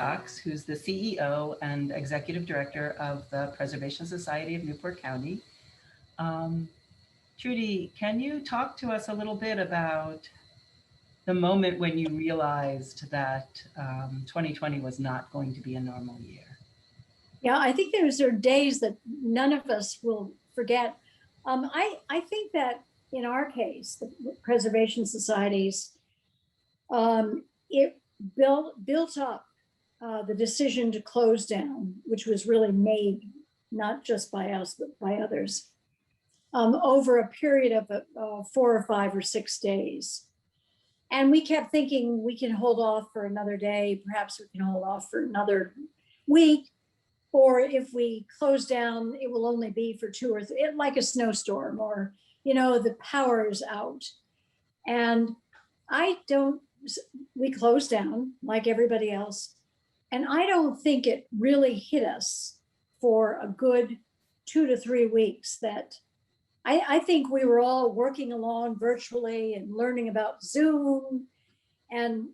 Coxe, who's the CEO and Executive Director of the Preservation Society of Newport County. Trudy, can you talk to us a little bit about the moment when you realized that 2020 was not going to be a normal year? Yeah, I think those are days that none of us will forget. I think that in our case, the preservation societies, it built up the decision to close down, which was really made not just by us, but by others, over a period of 4 or 5 or 6 days. And we kept thinking we can hold off for another day, perhaps we can hold off for another week, or if we close down, it will only be for 2 or 3, like a snowstorm, or, the power is out. And we closed down like everybody else. And I don't think it really hit us for a good 2 to 3 weeks that I think we were all working along virtually and learning about Zoom and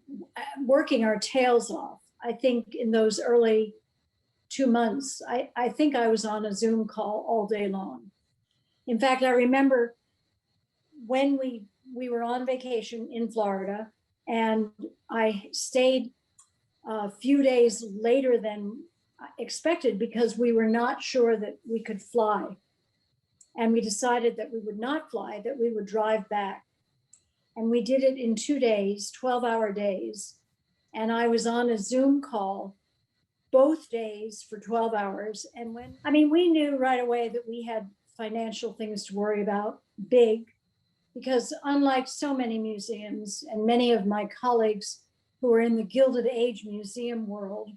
working our tails off. I think in those early 2 months, I think I was on a Zoom call all day long. In fact, I remember when we were on vacation in Florida, and I stayed a few days later than expected because we were not sure that we could fly. And we decided that we would not fly, that we would drive back. And we did it in 2 days, 12-hour days. And I was on a Zoom call both days for 12 hours. And we knew right away that we had financial things to worry about, big, because unlike so many museums and many of my colleagues who are in the Gilded Age museum world,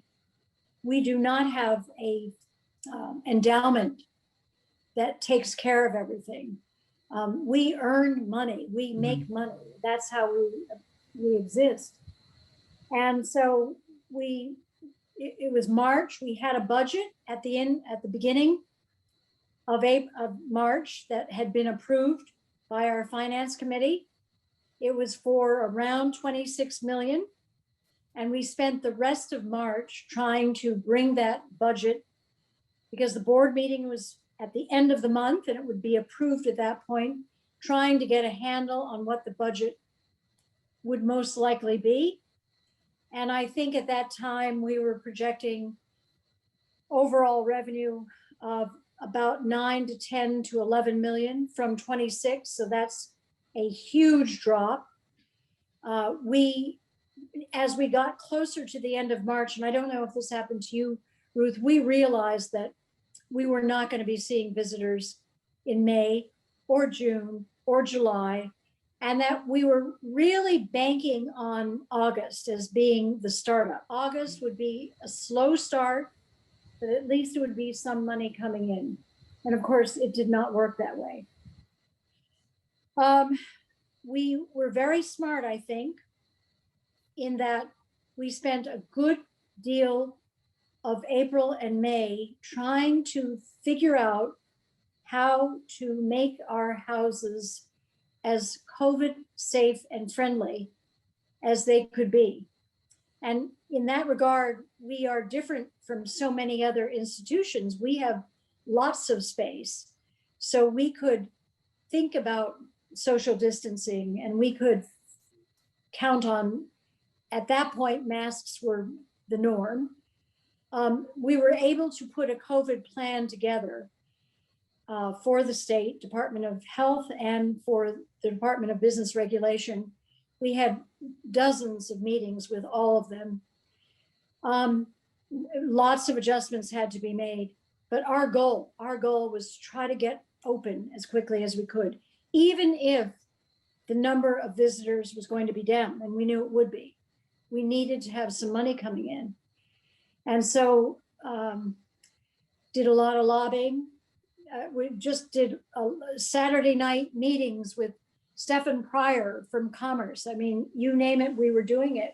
we do not have a endowment that takes care of everything. We earn money, we make money. That's how we exist. And so it was March. We had a budget at the beginning of March that had been approved by our finance committee. It was for around 26 million. And we spent the rest of March trying to bring that budget, because the board meeting was at the end of the month and it would be approved at that point, trying to get a handle on what the budget would most likely be. And I think at that time we were projecting overall revenue of about 9 to 10 to 11 million from 26. So that's a huge drop. As we got closer to the end of March, and I don't know if this happened to you, Ruth, we realized that we were not going to be seeing visitors in May or June or July, and that we were really banking on August as being the startup. August would be a slow start, but at least it would be some money coming in. And of course, it did not work that way. We were very smart, I think, in that we spent a good deal of April and May trying to figure out how to make our houses as COVID safe and friendly as they could be. And in that regard, we are different from so many other institutions. We have lots of space. So we could think about social distancing, and we could count on, at that point, masks were the norm. We were able to put a COVID plan together for the State Department of Health and for the Department of Business Regulation. We had dozens of meetings with all of them. Lots of adjustments had to be made, but our goal was to try to get open as quickly as we could, even if the number of visitors was going to be down, and we knew it would be. We needed to have some money coming in. And so did a lot of lobbying. We just did Saturday night meetings with Stephen Pryor from Commerce. I mean, you name it, we were doing it.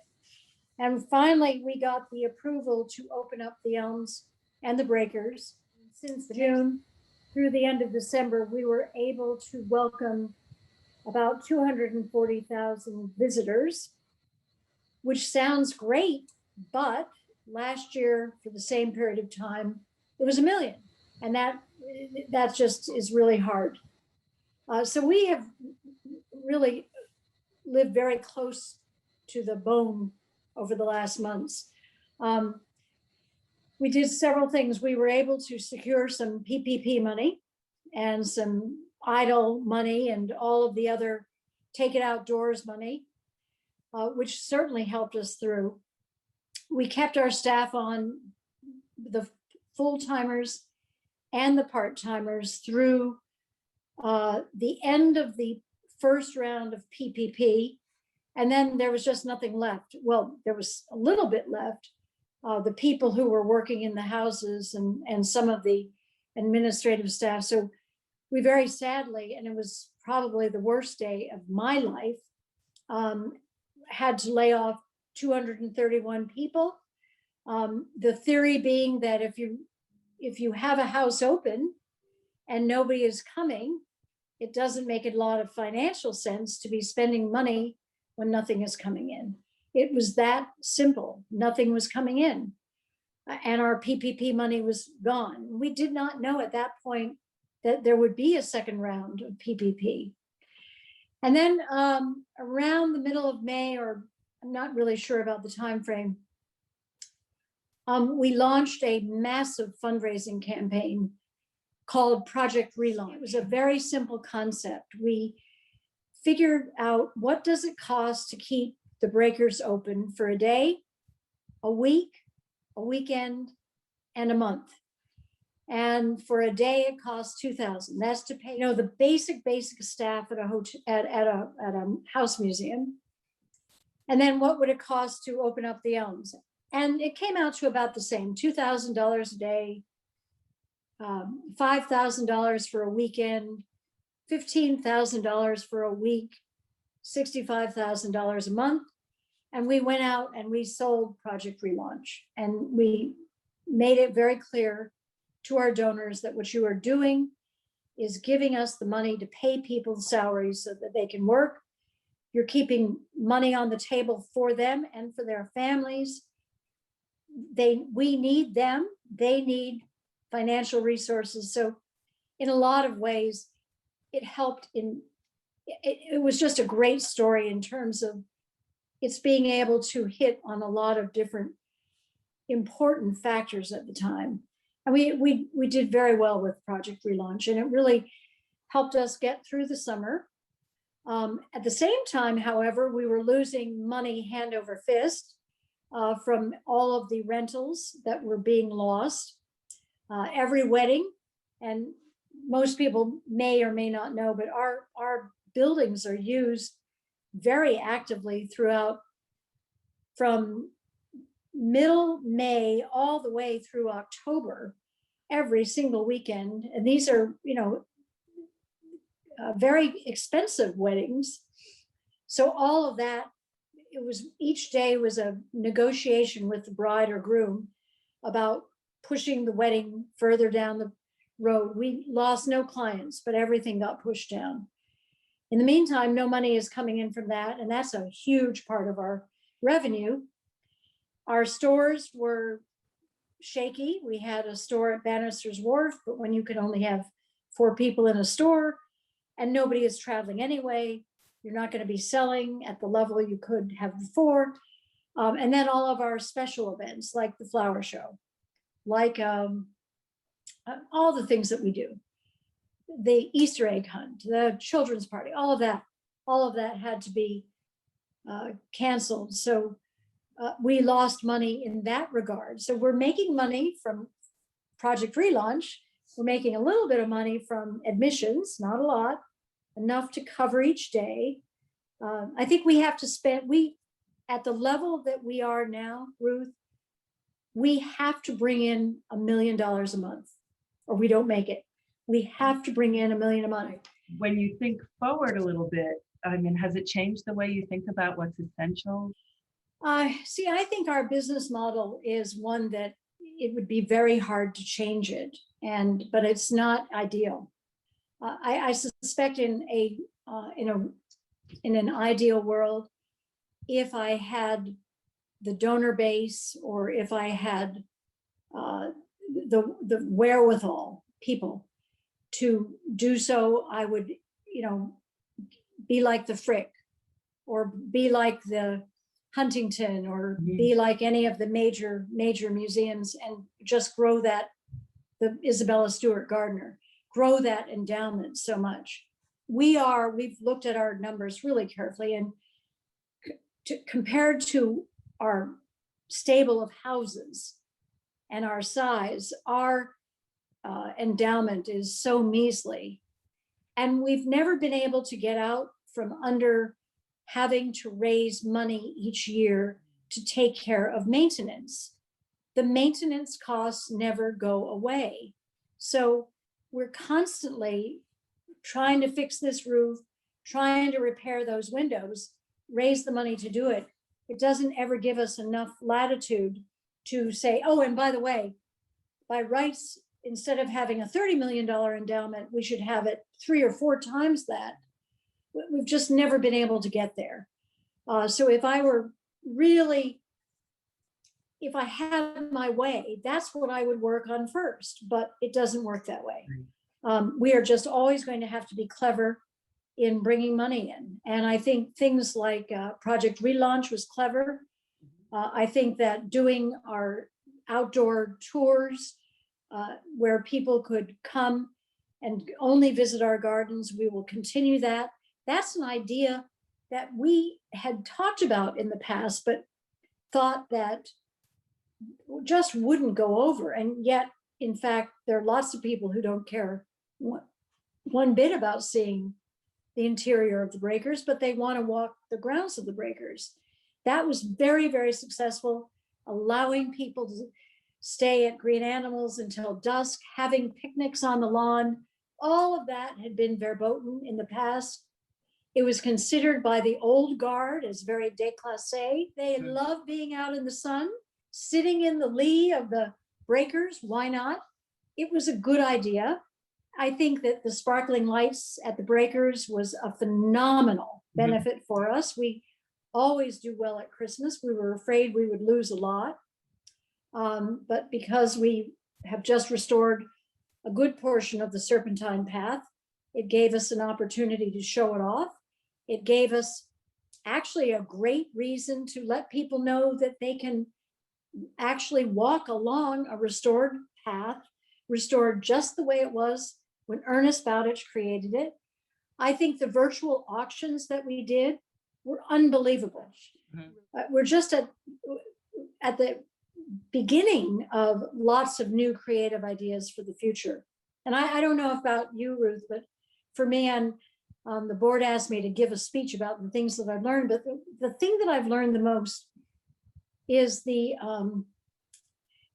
And finally, we got the approval to open up the Elms and the Breakers. Since June through the end of December, we were able to welcome about 240,000 visitors, which sounds great, but last year for the same period of time, it was $1 million. And that just is really hard. So we have really lived very close to the bone over the last months. We did several things. We were able to secure some PPP money and some idle money and all of the other take it outdoors money, which certainly helped us through. We kept our staff on, the full-timers and the part-timers, through the end of the first round of PPP. And then there was just nothing left. Well, there was a little bit left. The people who were working in the houses and some of the administrative staff. So we very sadly, and it was probably the worst day of my life, had to lay off 231 people. The theory being that if you have a house open and nobody is coming, it doesn't make a lot of financial sense to be spending money when nothing is coming in. It was that simple. Nothing was coming in. And our PPP money was gone. We did not know at that point that there would be a second round of PPP. And then around the middle of May, or I'm not really sure about the time frame, we launched a massive fundraising campaign called Project Relaunch. It was a very simple concept. We figured out, what does it cost to keep the breakers open for a day, a week, a weekend, and a month? And for a day, it costs $2,000. That's to pay, the basic staff at a hotel, at a house museum. And then what would it cost to open up the Elms? And it came out to about the same, $2,000 a day, $5,000 for a weekend, $15,000 for a week, $65,000 a month. And we went out and we sold Project Relaunch. And we made it very clear to our donors that what you are doing is giving us the money to pay people's salaries so that they can work. You're keeping money on the table for them and for their families. We need them. They need financial resources. So in a lot of ways, it helped it was just a great story in terms of it's being able to hit on a lot of different important factors at the time. And we did very well with Project Relaunch, and it really helped us get through the summer. At the same time, however, we were losing money hand over fist from all of the rentals that were being lost. Every wedding, and most people may or may not know, but our buildings are used very actively throughout, from middle May all the way through October, every single weekend. And these are, very expensive weddings. So all of that, each day was a negotiation with the bride or groom about pushing the wedding further down the road. We lost no clients, but everything got pushed down. In the meantime, no money is coming in from that, and that's a huge part of our revenue. Our stores were shaky. We had a store at Bannister's Wharf, but when you could only have 4 people in a store and nobody is traveling anyway, you're not going to be selling at the level you could have before. And then all of our special events, like the flower show, like all the things that we do, the Easter egg hunt, the children's party, all of that had to be canceled. So we lost money in that regard. So we're making money from Project Relaunch. We're making a little bit of money from admissions, not a lot, enough to cover each day. I think we have to spend, at the level that we are now, Ruth, we have to bring in $1 million a month or we don't make it. We have to bring in $1 million a month. When you think forward a little bit, has it changed the way you think about what's essential? See, I think our business model is one that it would be very hard to change it, but it's not ideal. I suspect in an ideal world, if I had the donor base, or if I had the wherewithal, people, to do so, I would, be like the Frick, or be like the Huntington, or be like any of the major museums, and just grow that, the Isabella Stewart Gardner, grow that endowment so much. We've looked at our numbers really carefully, and compared to our stable of houses and our size, our endowment is so measly. And we've never been able to get out from under having to raise money each year to take care of maintenance. The maintenance costs never go away. So we're constantly trying to fix this roof, trying to repair those windows, raise the money to do it. It doesn't ever give us enough latitude to say, oh, and by the way, by rights, instead of having a $30 million endowment, we should have it 3 or 4 times that. We've just never been able to get there. So if I had my way, that's what I would work on first, but it doesn't work that way. We are just always going to have to be clever in bringing money in. And I think things like Project Relaunch was clever. I think that doing our outdoor tours where people could come and only visit our gardens, we will continue that. That's an idea that we had talked about in the past, but thought that just wouldn't go over. And yet, in fact, there are lots of people who don't care one bit about seeing the interior of the breakers, but they want to walk the grounds of the breakers. That was very, very successful, allowing people to stay at Green Animals until dusk, having picnics on the lawn. All of that had been verboten in the past. It was considered by the old guard as very déclassé. They love being out in the sun, sitting in the lee of the breakers. Why not? It was a good idea. I think that the sparkling lights at the breakers was a phenomenal benefit for us. We always do well at Christmas. We were afraid we would lose a lot. But because we have just restored a good portion of the Serpentine Path, it gave us an opportunity to show it off. It gave us actually a great reason to let people know that they can actually walk along a restored path, restored just the way it was when Ernest Bowditch created it. I think the virtual auctions that we did were unbelievable. We're just at the beginning of lots of new creative ideas for the future. And I don't know about you, Ruth, but for me, the board asked me to give a speech about the things that I've learned, but the thing that I've learned the most is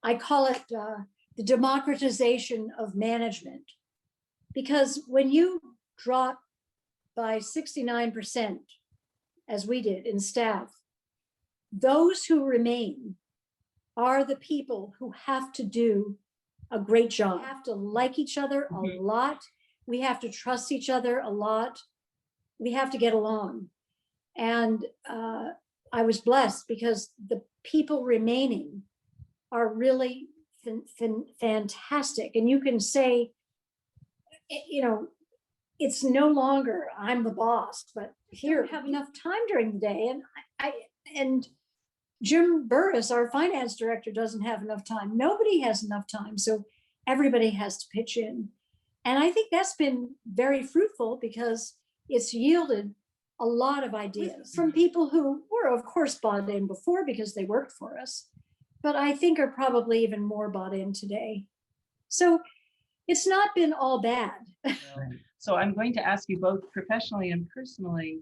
I call it the democratization of management. Because when you drop by 69%, as we did in staff, those who remain are the people who have to do a great job. We have to like each other a lot. We have to trust each other a lot. We have to get along. And I was blessed because the people remaining are really fantastic. And you can say, it's no longer I'm the boss, but here have enough time during the day. And Jim Burris, our finance director, doesn't have enough time. Nobody has enough time. So everybody has to pitch in. And I think that's been very fruitful because it's yielded a lot of ideas from people who were, of course, bought in before because they worked for us, but I think are probably even more bought in today. So it's not been all bad. So I'm going to ask you both professionally and personally,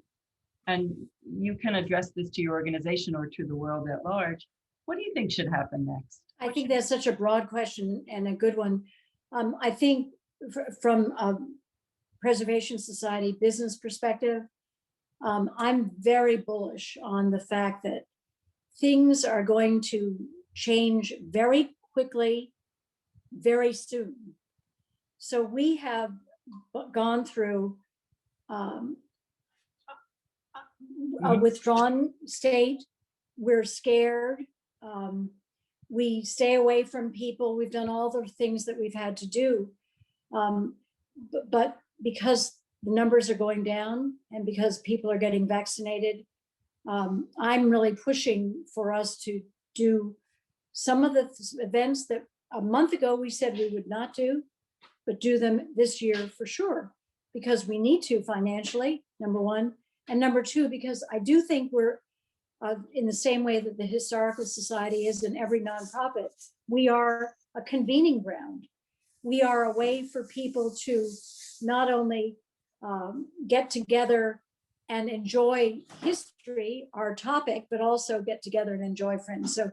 and you can address this to your organization or to the world at large. What do you think should happen next? I think that's such a broad question and a good one. I think from a Preservation Society business perspective, I'm very bullish on the fact that things are going to change very quickly, very soon. So we have gone through a withdrawn state. we're scared. We stay away from people. We've done all the things that we've had to do. But because the numbers are going down and because people are getting vaccinated, I'm really pushing for us to do some of the events that a month ago we said we would not do, but do them this year for sure, because we need to financially, number one. And number two, because I do think we're in the same way that the Historical Society is in every nonprofit, we are a convening ground. We are a way for people to not only get together and enjoy history, our topic, but also get together and enjoy friends. So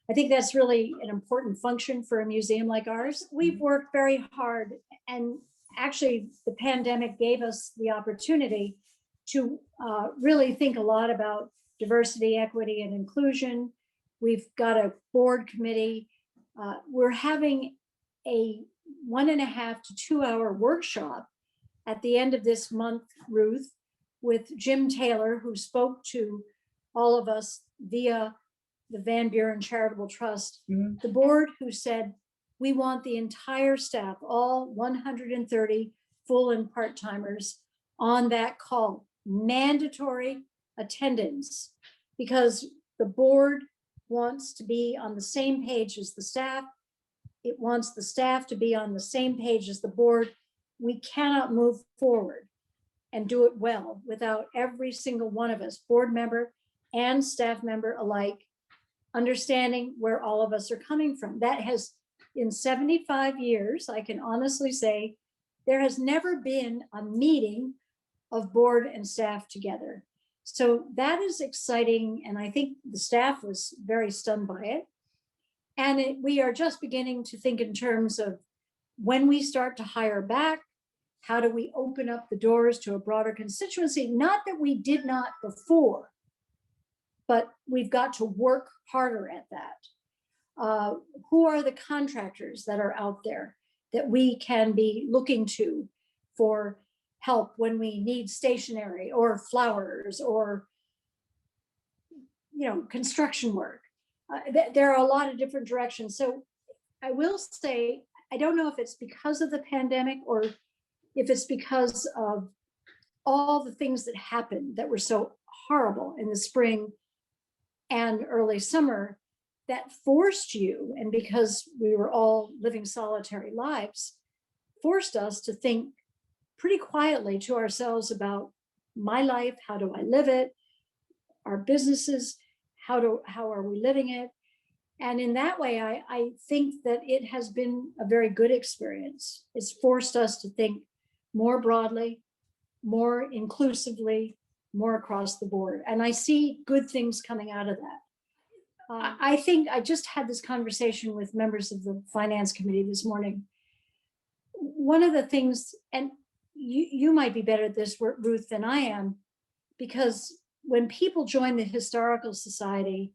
I think that's really an important function for a museum like ours. We've worked very hard, and actually the pandemic gave us the opportunity to really think a lot about diversity, equity, and inclusion. We've got a board committee. We're having a 1.5 to 2 hour workshop at the end of this month, Ruth, with Jim Taylor, who spoke to all of us via the Van Buren Charitable Trust, the board, who said, we want the entire staff, all 130 full and part-timers on that call, mandatory attendance, because the board wants to be on the same page as the staff. It wants the staff to be on the same page as the board. We cannot move forward and do it well without every single one of us, board member and staff member alike, understanding where all of us are coming from. That has, in 75 years, I can honestly say, there has never been a meeting of board and staff together. So that is exciting. And I think the staff was very stunned by it. And we are just beginning to think in terms of when we start to hire back, how do we open up the doors to a broader constituency? Not that we did not before, but we've got to work harder at that. Who are the contractors that are out there that we can be looking to for help when we need stationery or flowers or, construction work? There are a lot of different directions. So I will say, I don't know if it's because of the pandemic or if it's because of all the things that happened that were so horrible in the spring and early summer that forced you, and because we were all living solitary lives, forced us to think pretty quietly to ourselves about my life, how do I live it, our businesses, how are we living it? And in that way, I think that it has been a very good experience. It's forced us to think more broadly, more inclusively, more across the board. And I see good things coming out of that. I think I just had this conversation with members of the finance committee this morning. One of the things, and you might be better at this, Ruth, than I am, because when people join the Historical Society,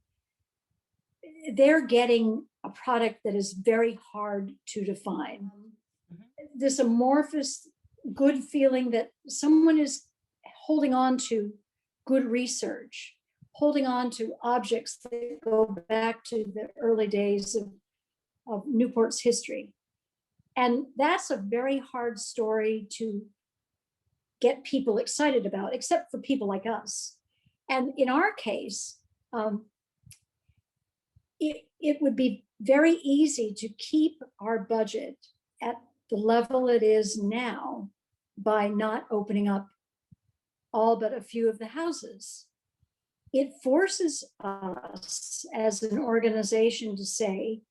they're getting a product that is very hard to define. This amorphous, good feeling that someone is holding on to good research, holding on to objects that go back to the early days of Newport's history. And that's a very hard story to get people excited about, except for people like us. And in our case, it would be very easy to keep our budget at the level it is now by not opening up all but a few of the houses. It forces us as an organization to say,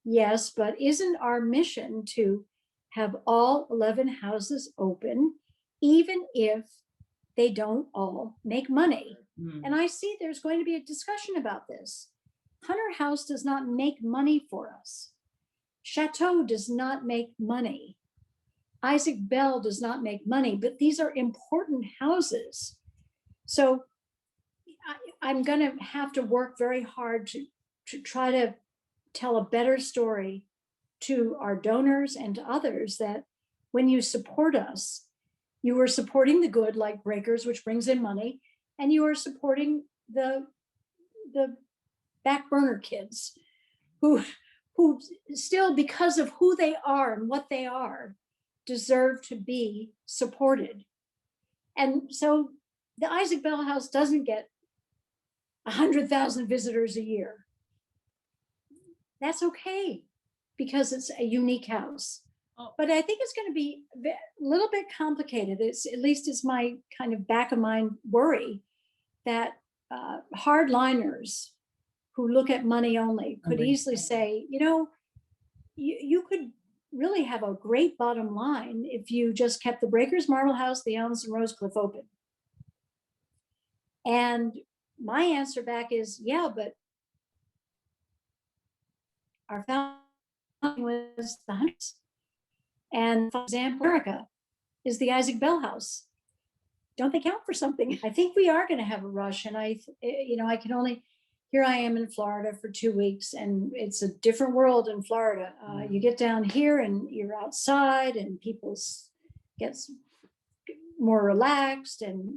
yes, but isn't our mission to have all 11 houses open, even if they don't all make money? And I see there's going to be a discussion about this. Hunter House does not make money for us. Chateau does not make money. Isaac Bell does not make money, but these are important houses. So I'm going to have to work very hard to try to tell a better story to our donors and to others, that when you support us, you are supporting the good, like Breakers, which brings in money, and you are supporting the back burner kids who still, because of who they are and what they are, deserve to be supported. And so the Isaac Bell House doesn't get 100,000 visitors a year. That's okay, because it's a unique house. Oh. But I think it's going to be a little bit complicated. It's, at least it's my kind of back of mind worry, that hardliners who look at money only could easily say, you know, you could really have a great bottom line if you just kept the Breakers Marble House, the Elms, and Rosecliff open. And my answer back is, yeah, but our founding was the Hunters. And for example, America is the Isaac Bell House. Don't they count for something? I think we are going to have a rush. And I can only, here I am in Florida for 2 weeks, and it's a different world in Florida. You get down here and you're outside, and people get more relaxed, and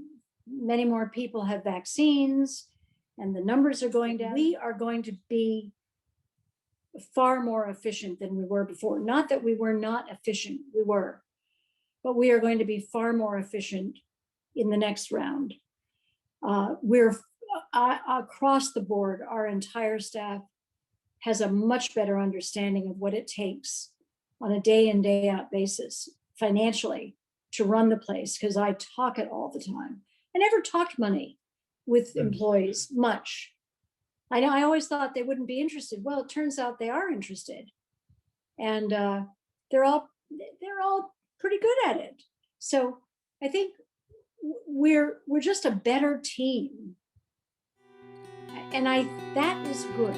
many more people have vaccines, and the numbers are going down. We are going to be far more efficient than we were before. Not that we were not efficient, we were, but we are going to be far more efficient in the next round. We're across the board, our entire staff has a much better understanding of what it takes on a day in, day out basis financially to run the place, because I talk it all the time. I never talked money with employees much. I always thought they wouldn't be interested. Well, it turns out they are interested, and they're all pretty good at it. So I think we're just a better team, and that is good.